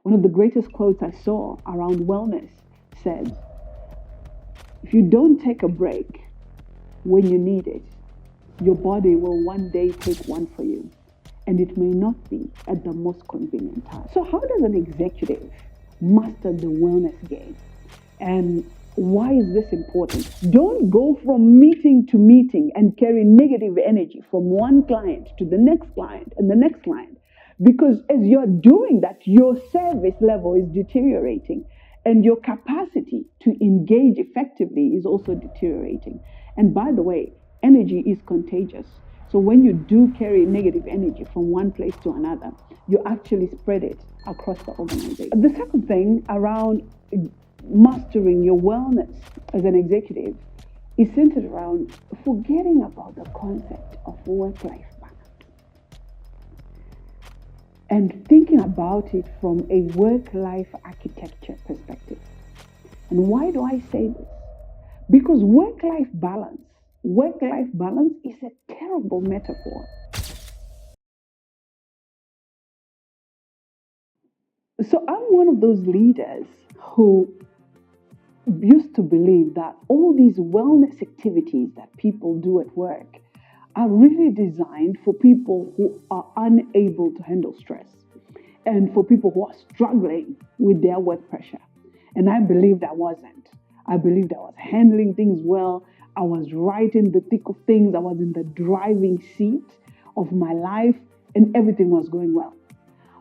One of the greatest quotes I saw around wellness said, if you don't take a break when you need it, your body will one day take one for you. And it may not be at the most convenient time. So how does an executive master the wellness game? And why is this important? Don't go from meeting to meeting and carry negative energy from one client to the next client and the next client. Because as you're doing that, your service level is deteriorating and your capacity to engage effectively is also deteriorating. And by the way, energy is contagious. So when you do carry negative energy from one place to another, you actually spread it across the organization. The second thing around mastering your wellness as an executive is centered around forgetting about the concept of work-life balance and thinking about it from a work-life architecture perspective. And why do I say this? Because work-life balance is a terrible metaphor. So I'm one of those leaders who used to believe that all these wellness activities that people do at work are really designed for people who are unable to handle stress and for people who are struggling with their work pressure. And I believed I wasn't. I believed I was handling things well. I was right in the thick of things. I was in the driving seat of my life and everything was going well.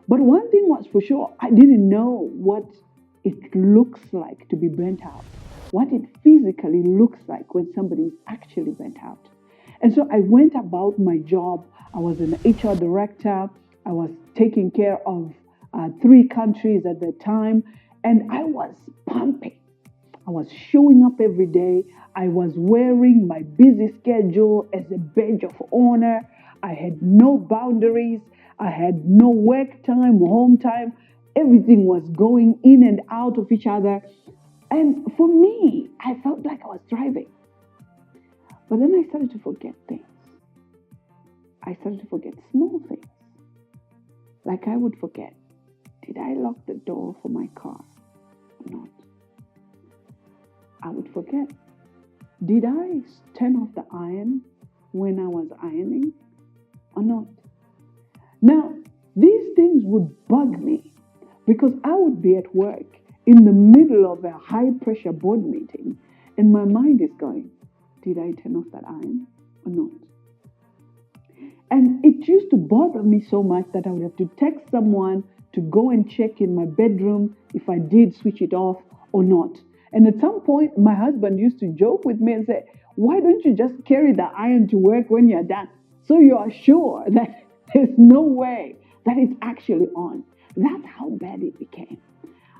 But one thing was for sure, I didn't know what it looks like to be burnt out, what it physically looks like when somebody is actually burnt out. And so I went about my job. I was an HR director. I was taking care of 3 countries at the time, and I was pumping. I was showing up every day. I was wearing my busy schedule as a badge of honor. I had no boundaries. I had no work time, home time. Everything was going in and out of each other. And for me, I felt like I was thriving. But then I started to forget things. I started to forget small things. Like I would forget, did I lock the door for my car or not? I would forget, did I turn off the iron when I was ironing or not? Now, these things would bug me because I would be at work in the middle of a high pressure board meeting and my mind is going, did I turn off that iron or not? And it used to bother me so much that I would have to text someone to go and check in my bedroom if I did switch it off or not. And at some point, my husband used to joke with me and say, why don't you just carry the iron to work when you're done? So you are sure that there's no way that it's actually on. That's how bad it became.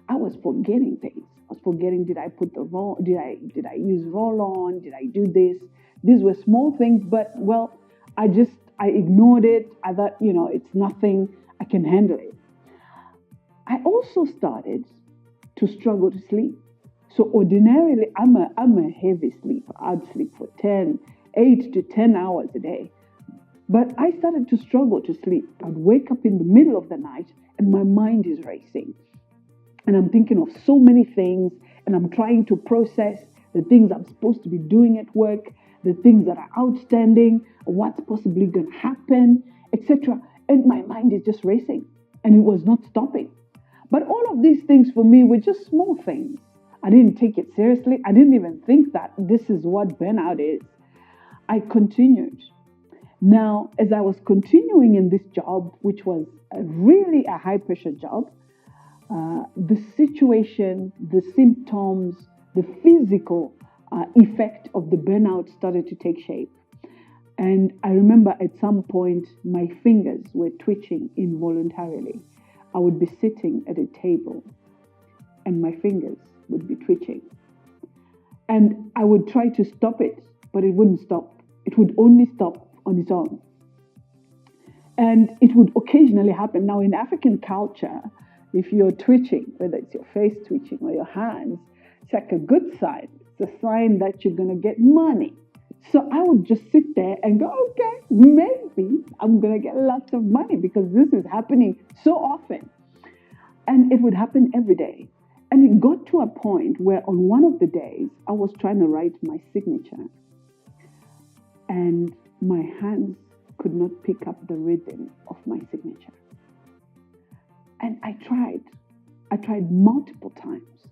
I was forgetting things. I was forgetting, did I put the roll, did I use roll on? Did I do this? These were small things, but well, I ignored it. I thought, it's nothing. I can handle it. I also started to struggle to sleep. So ordinarily, I'm a heavy sleeper. I'd sleep for 8 to 10 hours a day. But I started to struggle to sleep. I'd wake up in the middle of the night and my mind is racing. And I'm thinking of so many things and I'm trying to process the things I'm supposed to be doing at work, the things that are outstanding, what's possibly going to happen, etc. And my mind is just racing and it was not stopping. But all of these things for me were just small things. I didn't take it seriously. I didn't even think that this is what burnout is. I continued. Now, as I was continuing in this job, which was really a high pressure job, the situation, the symptoms, the physical effect of the burnout started to take shape. And I remember at some point, my fingers were twitching involuntarily. I would be sitting at a table and my fingers would be twitching. And I would try to stop it, but it wouldn't stop. It would only stop on its own. And it would occasionally happen. Now, in African culture, if you're twitching, whether it's your face twitching or your hands, it's like a good sign. It's a sign that you're going to get money. So I would just sit there and go, okay, maybe I'm going to get lots of money because this is happening so often. And it would happen every day. And it got to a point where on one of the days, I was trying to write my signature and my hands could not pick up the rhythm of my signature. And I tried. I tried multiple times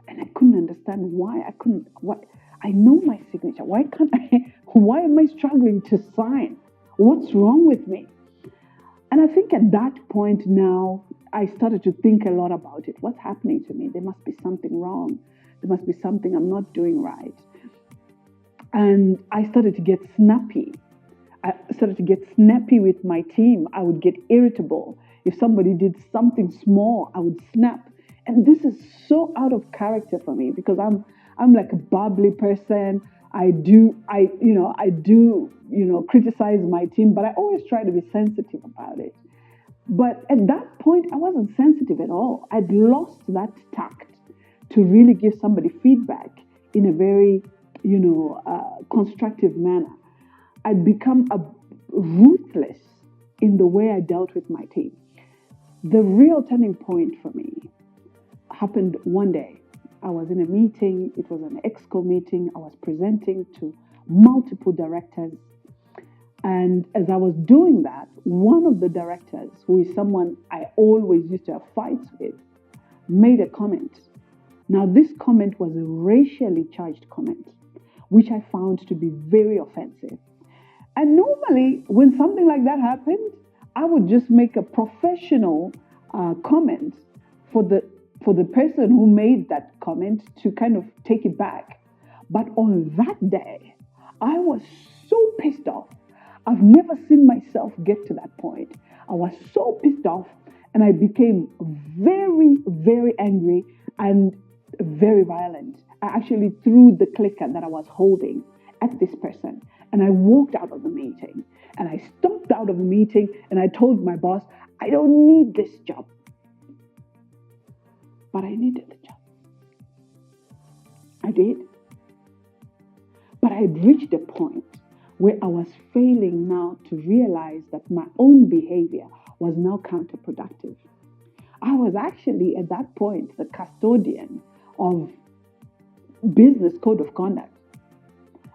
and I couldn't understand why I couldn't. What I know my signature. Why can't I? Why am I struggling to sign? What's wrong with me? And I think at that point now, I started to think a lot about it. What's happening to me? There must be something wrong. There must be something I'm not doing right. And I started to get snappy. I started to get snappy with my team. I would get irritable. If somebody did something small, I would snap. And this is so out of character for me because I'm like a bubbly person. I do criticize my team, but I always try to be sensitive about it. But at that point, I wasn't sensitive at all. I'd lost that tact to really give somebody feedback in a very, constructive manner. I'd become ruthless in the way I dealt with my team. The real turning point for me happened one day. I was in a meeting. It was an exco meeting. I was presenting to multiple directors. And as I was doing that, one of the directors, who is someone I always used to have fights with, made a comment. Now, this comment was a racially charged comment, which I found to be very offensive. And normally, when something like that happened, I would just make a professional comment for the person who made that comment to kind of take it back. But on that day, I was so pissed off. I've never seen myself get to that point. I was so pissed off and I became very, very angry and very violent. I actually threw the clicker that I was holding at this person and I walked out of the meeting. And I stomped out of the meeting and I told my boss, I don't need this job. But I needed the job. I did. But I had reached a point where I was failing now to realize that my own behavior was now counterproductive. I was actually at that point the custodian of business code of conduct.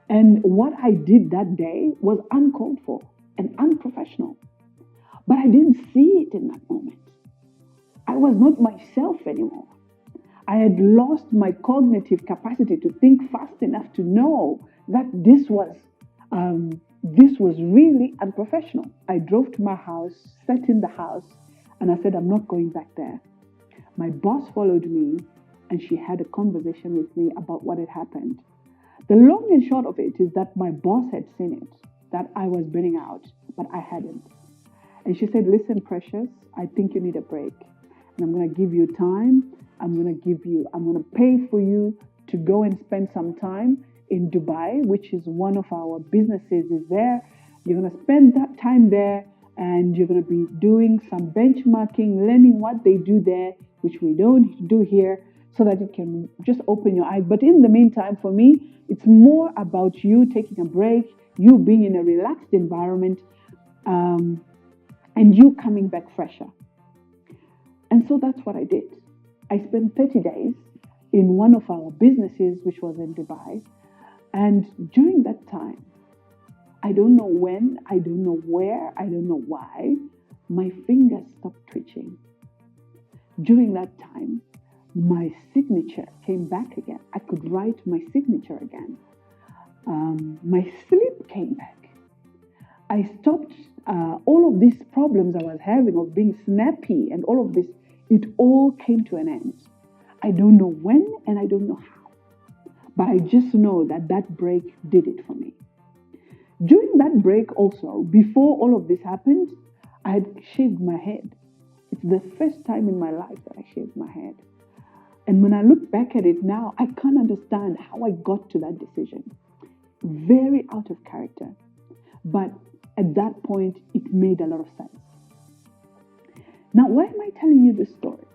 And what I did that day was uncalled for and unprofessional. But I didn't see it in that moment. I was not myself anymore. I had lost my cognitive capacity to think fast enough to know that this was really unprofessional. I drove to my house, sat in the house, and I said, I'm not going back there. My boss followed me and she had a conversation with me about what had happened. The long and short of it is that my boss had seen it, that I was burning out, but I hadn't. And she said, listen, Precious, I think you need a break. And I'm going to give you time. I'm going to pay for you to go and spend some time in Dubai, which is one of our businesses is there. You're going to spend that time there and you're going to be doing some benchmarking, learning what they do there, which we don't do here, so that you can just open your eyes. But in the meantime, for me, it's more about you taking a break, you being in a relaxed environment, and you coming back fresher. And so that's what I did. I spent 30 days in one of our businesses, which was in Dubai. And during that time, I don't know when, I don't know where, I don't know why, my fingers stopped twitching. During that time, my signature came back again. I could write my signature again. My sleep came back. I stopped all of these problems I was having of being snappy and all of this. It all came to an end. I don't know when and I don't know how. But I just know that that break did it for me. During that break also, before all of this happened, I had shaved my head. It's the first time in my life that I shaved my head. And when I look back at it now, I can't understand how I got to that decision. Very out of character. But at that point, it made a lot of sense. Now, why am I telling you this story?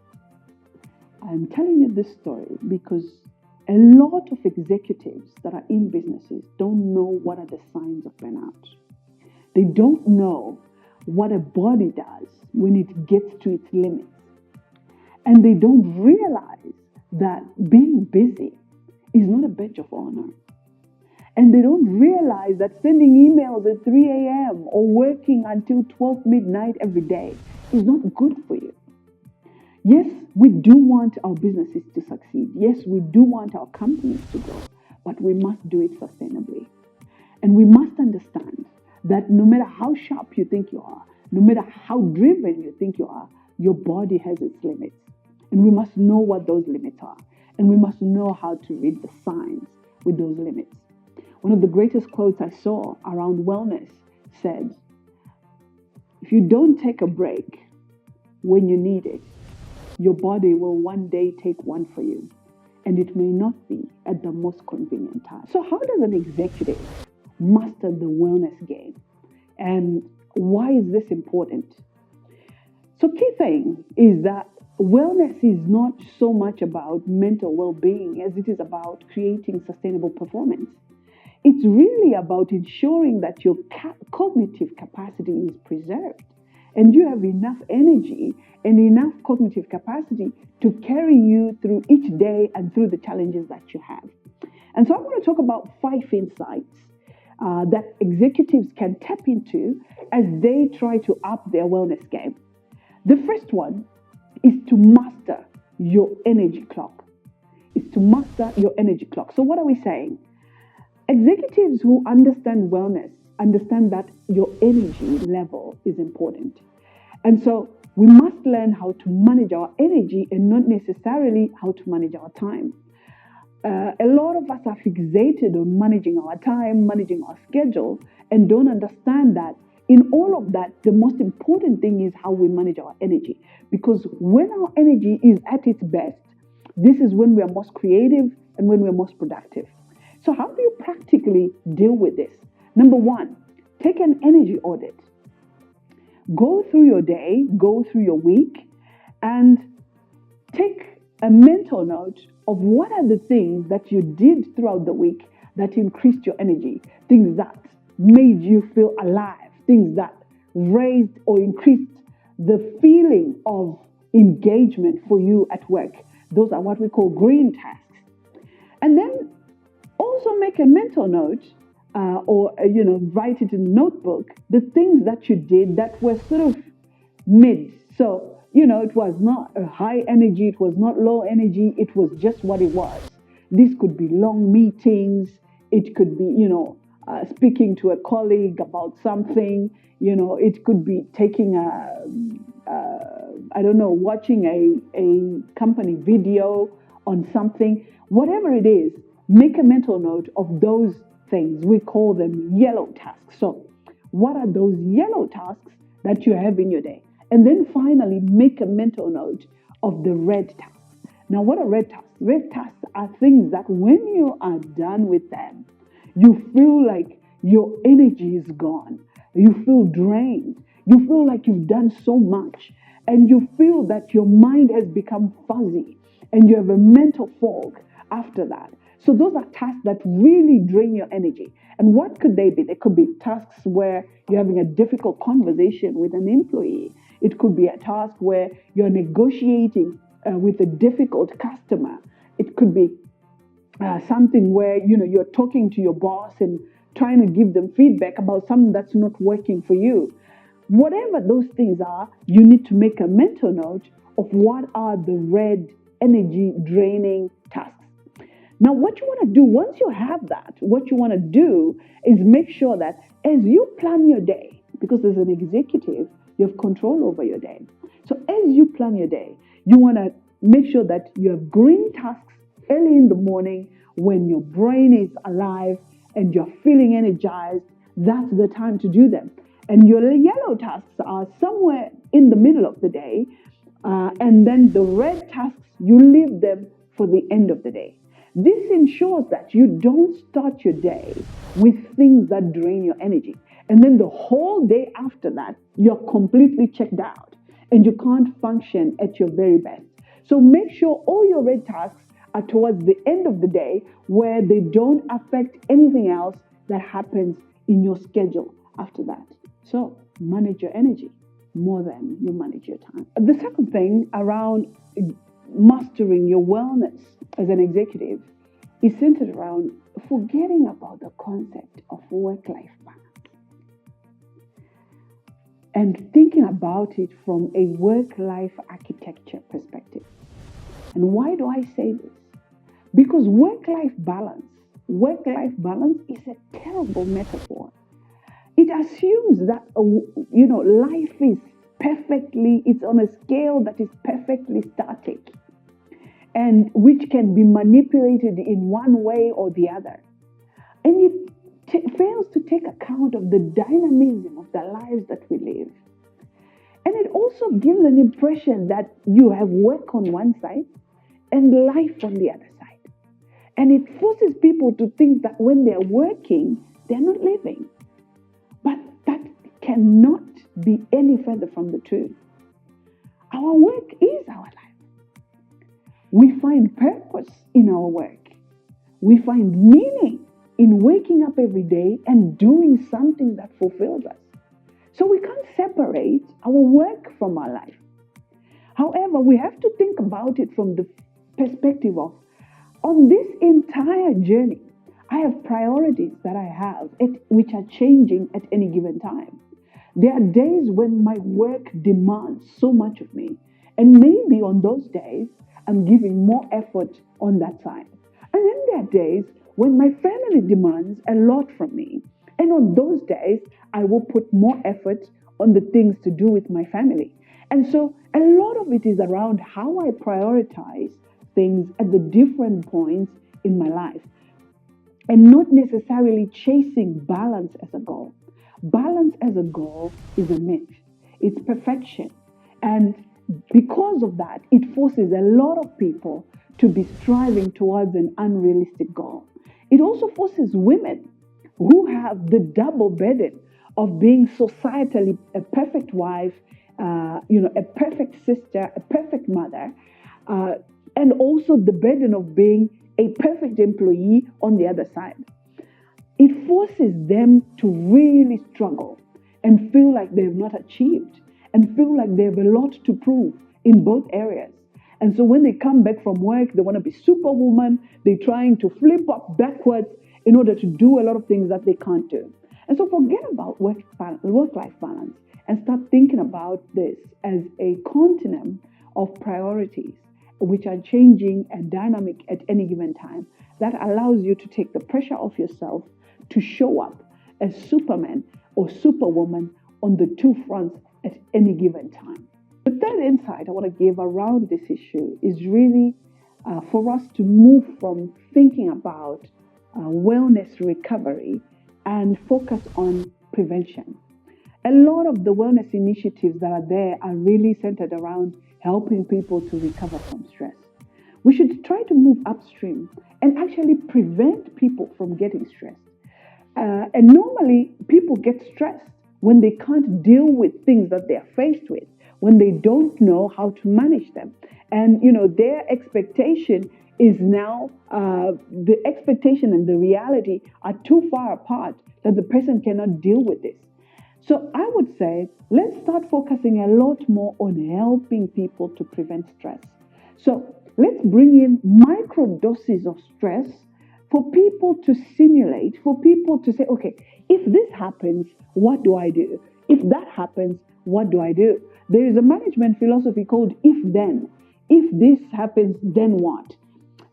I'm telling you this story because a lot of executives that are in businesses don't know what are the signs of burnout. They don't know what a body does when it gets to its limits. And they don't realize that being busy is not a badge of honor. And they don't realize that sending emails at 3 a.m. or working until 12 midnight every day is not good for you. Yes, we do want our businesses to succeed. Yes, we do want our companies to grow, but we must do it sustainably. And we must understand that no matter how sharp you think you are, no matter how driven you think you are, your body has its limits. And we must know what those limits are. And we must know how to read the signs with those limits. One of the greatest quotes I saw around wellness said, if you don't take a break when you need it, your body will one day take one for you. And it may not be at the most convenient time. So how does an executive master the wellness game? And why is this important? So key thing is that wellness is not so much about mental well-being as it is about creating sustainable performance. It's really about ensuring that your cognitive capacity is preserved and you have enough energy and enough cognitive capacity to carry you through each day and through the challenges that you have. And so I want to talk about 5 insights that executives can tap into as they try to up their wellness game. The first one is to master your energy clock. It's to master your energy clock. So what are we saying? Executives who understand wellness understand that your energy level is important. And so we must learn how to manage our energy and not necessarily how to manage our time. A lot of us are fixated on managing our time, managing our schedule, and don't understand that in all of that, the most important thing is how we manage our energy. Because when our energy is at its best, this is when we are most creative and when we are most productive. So how do you practically deal with this? Number 1, take an energy audit. Go through your day, go through your week, and take a mental note of what are the things that you did throughout the week that increased your energy, things that made you feel alive, things that raised or increased the feeling of engagement for you at work. Those are what we call green tasks. And then also make a mental note or write it in a notebook, the things that you did that were sort of mid. So, it was not a high energy, it was not low energy, it was just what it was. This could be long meetings, it could be, speaking to a colleague about something, it could be taking watching a company video on something. Whatever it is, make a mental note of those things. We call them yellow tasks. So what are those yellow tasks that you have in your day? And then finally, make a mental note of the red tasks. Now, what are red tasks? Red tasks are things that when you are done with them, you feel like your energy is gone. You feel drained. You feel like you've done so much. And you feel that your mind has become fuzzy and you have a mental fog after that. So those are tasks that really drain your energy. And what could they be? They could be tasks where you're having a difficult conversation with an employee. It could be a task where you're negotiating with a difficult customer. It could be something where you're talking to your boss and trying to give them feedback about something that's not working for you. Whatever those things are, you need to make a mental note of what are the red energy draining tasks. Now, what you want to do once you have that, what you want to do is make sure that as you plan your day, because as an executive, you have control over your day. So as you plan your day, you want to make sure that you have green tasks early in the morning when your brain is alive and you're feeling energized. That's the time to do them. And your yellow tasks are somewhere in the middle of the day. And then the red tasks, you leave them for the end of the day. This ensures that you don't start your day with things that drain your energy. And then the whole day after that, you're completely checked out and you can't function at your very best. So make sure all your red tasks are towards the end of the day where they don't affect anything else that happens in your schedule after that. So manage your energy. more than you manage your time. The second thing around mastering your wellness as an executive is centered around forgetting about the concept of work-life balance and thinking about it from a work-life architecture perspective. And why do I say this? Because work-life balance is a terrible metaphor. It assumes that life is it's on a scale that is perfectly static and which can be manipulated in one way or the other. And it fails to take account of the dynamism of the lives that we live. And it also gives an impression that you have work on one side and life on the other side. And it forces people to think that when they're working, they're not living. But that cannot be any further from the truth. Our work is our life. We find purpose in our work. We find meaning in waking up every day and doing something that fulfills us. So we can't separate our work from our life. However, we have to think about it from the perspective of, on this entire journey, I have priorities that I have which are changing at any given time. There are days when my work demands so much of me, and maybe on those days, I'm giving more effort on that side. And then there are days when my family demands a lot from me, and on those days, I will put more effort on the things to do with my family. And so a lot of it is around how I prioritize things at the different points in my life, and not necessarily chasing balance as a goal. Balance as a goal is a myth. It's perfection. And because of that, it forces a lot of people to be striving towards an unrealistic goal. It also forces women who have the double burden of being societally a perfect wife, a perfect sister, a perfect mother, and also the burden of being a perfect employee on the other side. It forces them to really struggle and feel like they have not achieved and feel like they have a lot to prove in both areas. And so when they come back from work, they want to be superwoman. They're trying to flip up backwards in order to do a lot of things that they can't do. And so forget about work-life balance and start thinking about this as a continuum of priorities which are changing and dynamic at any given time. That allows you to take the pressure off yourself to show up as Superman or Superwoman on the two fronts at any given time. The third insight I want to give around this issue is really for us to move from thinking about wellness recovery and focus on prevention. A lot of the wellness initiatives that are there are really centered around helping people to recover from stress. We should try to move upstream and actually prevent people from getting stressed. And normally, people get stressed when they can't deal with things that they are faced with, when they don't know how to manage them. And, their expectation is now, the expectation and the reality are too far apart that the person cannot deal with this. So I would say, let's start focusing a lot more on helping people to prevent stress. So let's bring in micro doses of stress for people to simulate, for people to say, okay, if this happens, what do I do? If that happens, what do I do? There is a management philosophy called if then. If this happens, then what?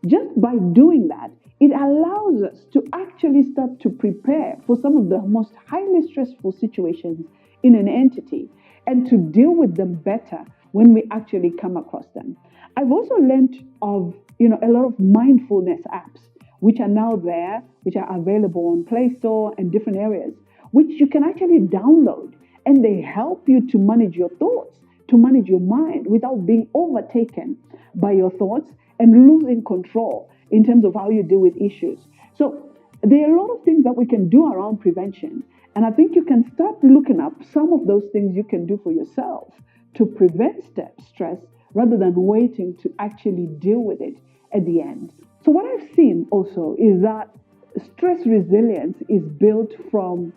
Just by doing that, it allows us to actually start to prepare for some of the most highly stressful situations in an entity and to deal with them better when we actually come across them. I've also learned of, a lot of mindfulness apps, which are now there, which are available on Play Store and different areas, which you can actually download, and they help you to manage your thoughts, to manage your mind without being overtaken by your thoughts and losing control in terms of how you deal with issues. So there are a lot of things that we can do around prevention. And I think you can start looking up some of those things you can do for yourself to prevent stress rather than waiting to actually deal with it at the end. So what I've seen also is that stress resilience is built from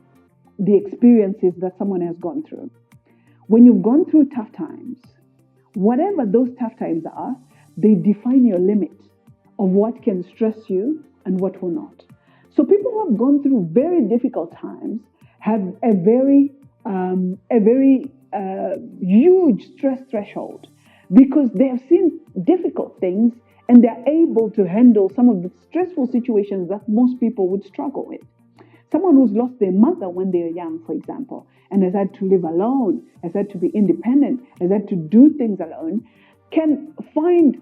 the experiences that someone has gone through. When you've gone through tough times, whatever those tough times are, they define your limit of what can stress you and what will not. So people who have gone through very difficult times have a very huge stress threshold because they have seen difficult things and they're able to handle some of the stressful situations that most people would struggle with. Someone who's lost their mother when they were young, for example, and has had to live alone, has had to be independent, has had to do things alone, can find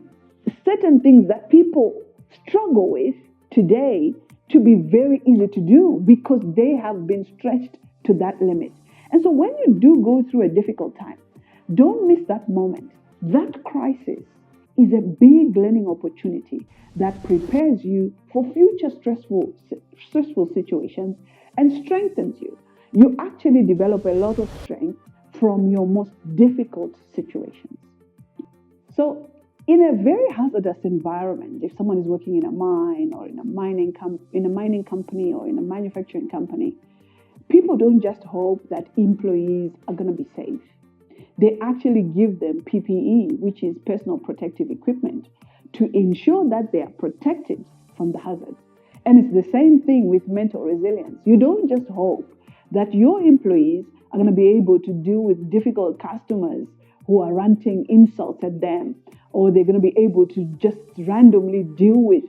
certain things that people struggle with today to be very easy to do because they have been stretched to that limit. And so when you do go through a difficult time, don't miss that moment. That crisis is a big learning opportunity that prepares you for future stressful situations and strengthens you. You actually develop a lot of strength from your most difficult situations. So, in a very hazardous environment, if someone is working in a mine or in a mining company or in a manufacturing company, people don't just hope that employees are going to be safe. They actually give them PPE, which is personal protective equipment, to ensure that they are protected from the hazards. And it's the same thing with mental resilience. You don't just hope that your employees are going to be able to deal with difficult customers who are ranting insults at them, or they're going to be able to just randomly deal with,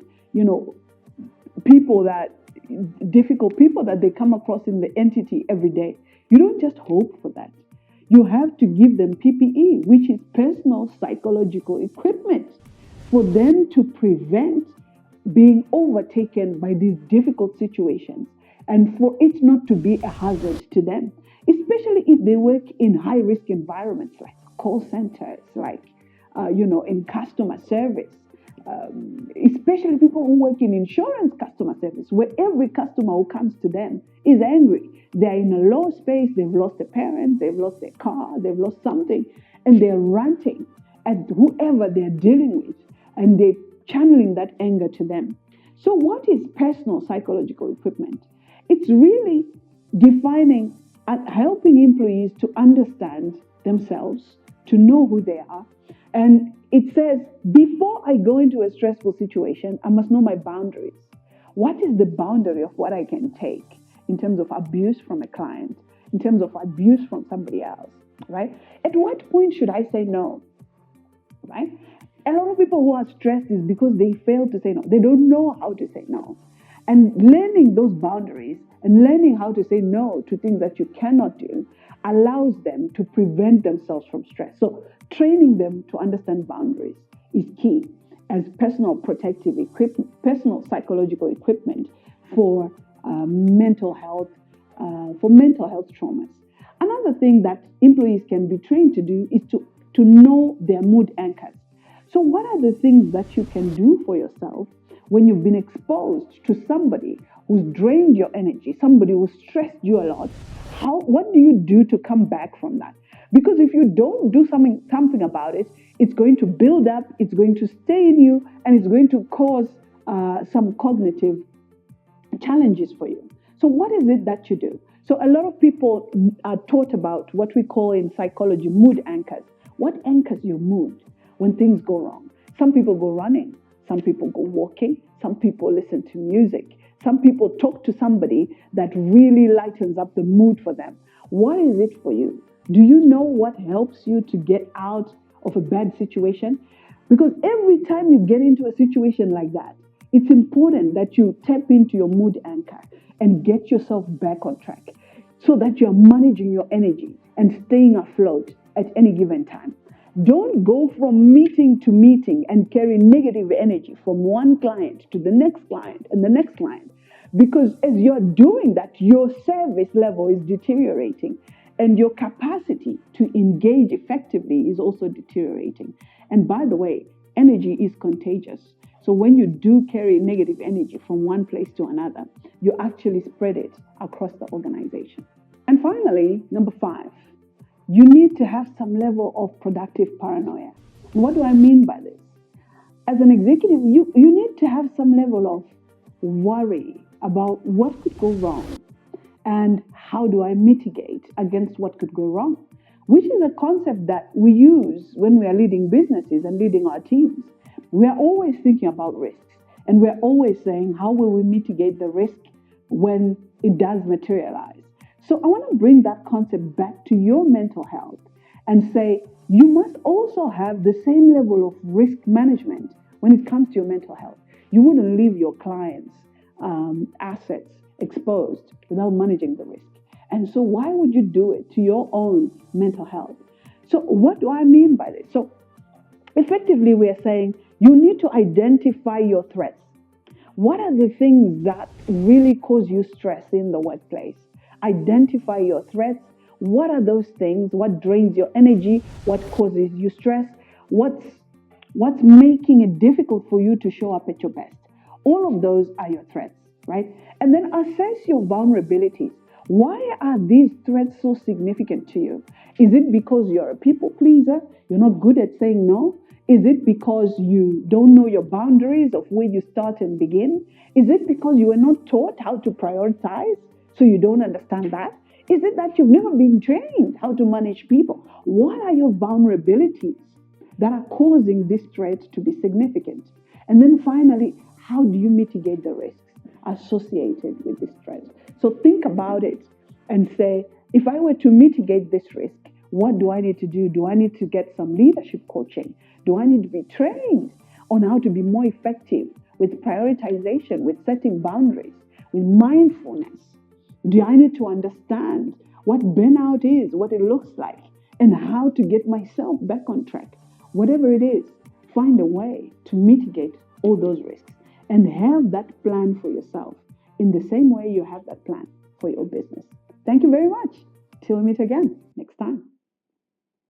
difficult people that they come across in the entity every day. You don't just hope for that. You have to give them PPE, which is personal psychological equipment, for them to prevent being overtaken by these difficult situations and for it not to be a hazard to them, especially if they work in high-risk environments like call centers, like, in customer service, especially people who work in insurance customer service, where every customer who comes to them is angry. They're in a low space, they've lost a parent, they've lost their car, they've lost something, and they're ranting at whoever they're dealing with, and they're channeling that anger to them. So what is personal psychological equipment? It's really defining and helping employees to understand themselves, to know who they are. And it says, before I go into a stressful situation, I must know my boundaries. What is the boundary of what I can take in terms of abuse from a client, in terms of abuse from somebody else, right? At what point should I say no, right? A lot of people who are stressed is because they fail to say no. They don't know how to say no. And learning those boundaries and learning how to say no to things that you cannot do allows them to prevent themselves from stress. So training them to understand boundaries is key as personal protective equipment, personal psychological equipment for mental health traumas. Another thing that employees can be trained to do is to know their mood anchors. So what are the things that you can do for yourself when you've been exposed to somebody who's drained your energy, somebody who stressed you a lot? What do you do to come back from that? Because if you don't do something about it, it's going to build up, it's going to stay in you, and it's going to cause some cognitive challenges for you. So what is it that you do? So a lot of people are taught about what we call in psychology mood anchors. What anchors your mood when things go wrong? Some people go running, some people go walking, some people listen to music, some people talk to somebody that really lightens up the mood for them. What is it for you? Do you know what helps you to get out of a bad situation? Because every time you get into a situation like that, it's important that you tap into your mood anchor and get yourself back on track so that you're managing your energy and staying afloat at any given time. Don't go from meeting to meeting and carry negative energy from one client to the next client and the next client. Because as you're doing that, your service level is deteriorating and your capacity to engage effectively is also deteriorating. And by the way, energy is contagious. So when you do carry negative energy from one place to another, you actually spread it across the organization. And finally, number 5, you need to have some level of productive paranoia. And what do I mean by this? As an executive, you need to have some level of worry about what could go wrong and how do I mitigate against what could go wrong. which is a concept that we use when we are leading businesses and leading our teams. We are always thinking about risks, and we're always saying, how will we mitigate the risk when it does materialize? So I want to bring that concept back to your mental health and say, you must also have the same level of risk management when it comes to your mental health. You wouldn't leave your clients' assets exposed without managing the risk. And so why would you do it to your own mental health? So what do I mean by this? So effectively, we are saying you need to identify your threats. What are the things that really cause you stress in the workplace? Identify your threats. What are those things? What drains your energy? What causes you stress? What's making it difficult for you to show up at your best? All of those are your threats, right? And then assess your vulnerabilities. Why are these threats so significant to you? Is it because you're a people pleaser? You're not good at saying no? Is it because you don't know your boundaries of where you start and begin? Is it because you were not taught how to prioritize, so you don't understand that? Is it that you've never been trained how to manage people? What are your vulnerabilities that are causing this threat to be significant? And then finally, how do you mitigate the risks associated with this threat? So think about it and say, if I were to mitigate this risk, what do I need to do? Do I need to get some leadership coaching? Do I need to be trained on how to be more effective with prioritization, with setting boundaries, with mindfulness? Do I need to understand what burnout is, what it looks like, and how to get myself back on track? Whatever it is, find a way to mitigate all those risks and have that plan for yourself in the same way you have that plan for your business. Thank you very much. Till we meet again next time.